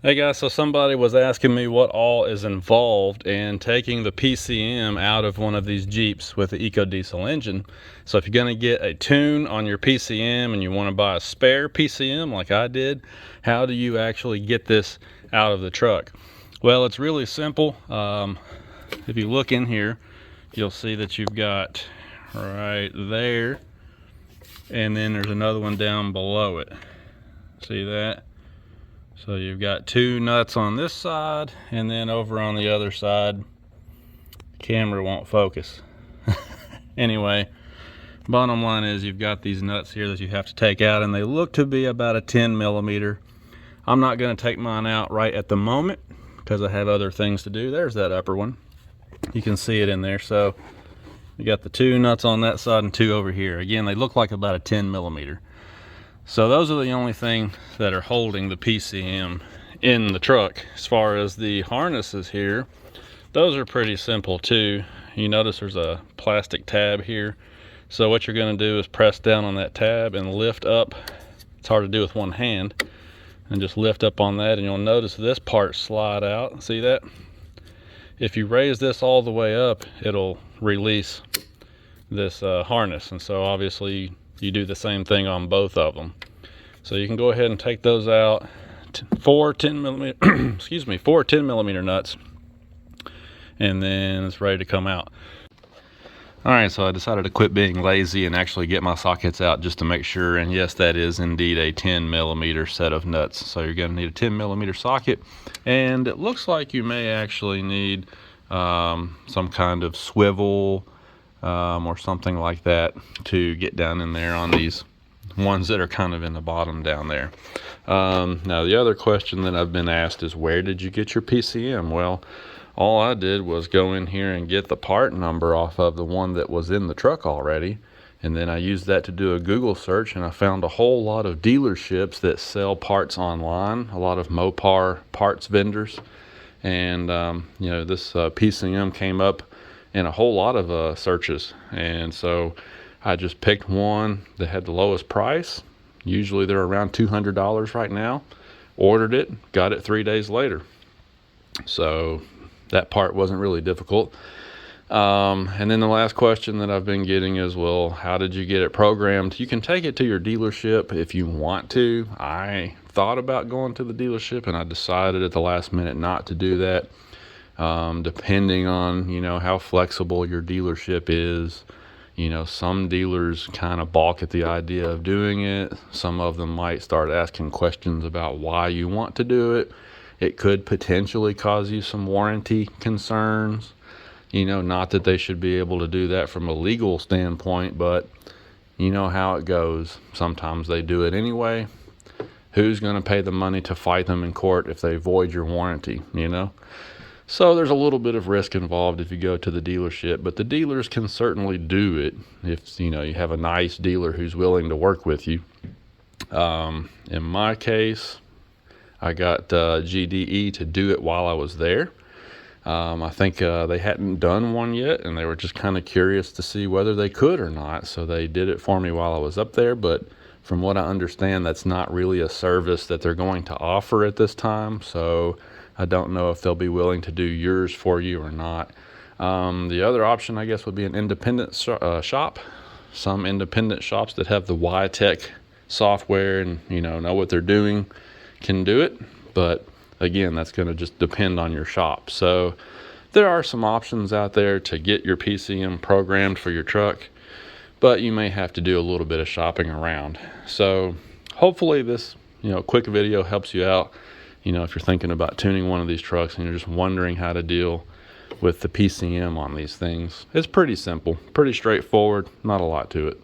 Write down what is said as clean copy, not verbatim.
Hey guys, so somebody was asking me what all is involved in taking the PCM out of one of these Jeeps with the EcoDiesel engine. So if you're going to get a tune on your PCM and you want to buy a spare PCM like I did, how do you actually get this out of the truck? Well, it's really simple. If you look in here, you'll see that you've got right there, and then there's another one down below it. See that? So you've got two nuts on this side, and then over on the other side, the camera won't focus. Anyway, bottom line is you've got these nuts here that you have to take out, and they look to be about a 10 millimeter. I'm not going to take mine out right at the moment because I have other things to do. There's that upper one. You can see it in there. So you got the two nuts on that side and two over here. Again, they look like about a 10 millimeter. So those are the only thing that are holding the PCM in the truck. As far as the harnesses here, those are pretty simple too. You notice there's a plastic tab here. So what you're going to do is press down on that tab and lift up. It's hard to do with one hand. And just lift up on that, and you'll notice this part slide out. See that? If you raise this all the way up, it'll release this harness. And so obviously you do the same thing on both of them. So you can go ahead and take those out. Four 10 millimeter nuts, and then it's ready to come out. All right, so I decided to quit being lazy and actually get my sockets out just to make sure. And yes, that is indeed a 10 millimeter set of nuts. So you're going to need a 10 millimeter socket, and it looks like you may actually need some kind of swivel or something like that to get down in there on these ones that are kind of in the bottom down there. Now the other question that I've been asked is, where did you get your PCM? Well, all I did was go in here and get the part number off of the one that was in the truck already, and then I used that to do a Google search, and I found a whole lot of dealerships that sell parts online, a lot of Mopar parts vendors, and you know, this PCM came up in a whole lot of searches, and so I just picked one that had the lowest price. Usually they're around $200 right now. Ordered it, got it 3 days later. So that part wasn't really difficult. And then the last question that I've been getting is, well, how did you get it programmed? You can take it to your dealership if you want to. I thought about going to the dealership, and I decided at the last minute not to do that. Depending on, you know, how flexible your dealership is. You know, some dealers kind of balk at the idea of doing it. Some of them might start asking questions about why you want to do it. It could potentially cause you some warranty concerns. You know, not that they should be able to do that from a legal standpoint, but you know how it goes. Sometimes they do it anyway. Who's going to pay the money to fight them in court if they void your warranty, you know? So there's a little bit of risk involved if you go to the dealership, but the dealers can certainly do it if, you know, you have a nice dealer who's willing to work with you. In my case, I got GDE to do it while I was there. I think they hadn't done one yet, and they were just kind of curious to see whether they could or not. So they did it for me while I was up there, but from what I understand, that's not really a service that they're going to offer at this time. So I don't know if they'll be willing to do yours for you or not. The other option, I guess, would be an independent shop. Some independent shops that have the Y-Tech software and, you know what they're doing can do it. But again, that's going to just depend on your shop. So there are some options out there to get your PCM programmed for your truck, but you may have to do a little bit of shopping around. So hopefully this, quick video helps you out. If you're thinking about tuning one of these trucks and you're just wondering how to deal with the PCM on these things, it's pretty simple, pretty straightforward, not a lot to it.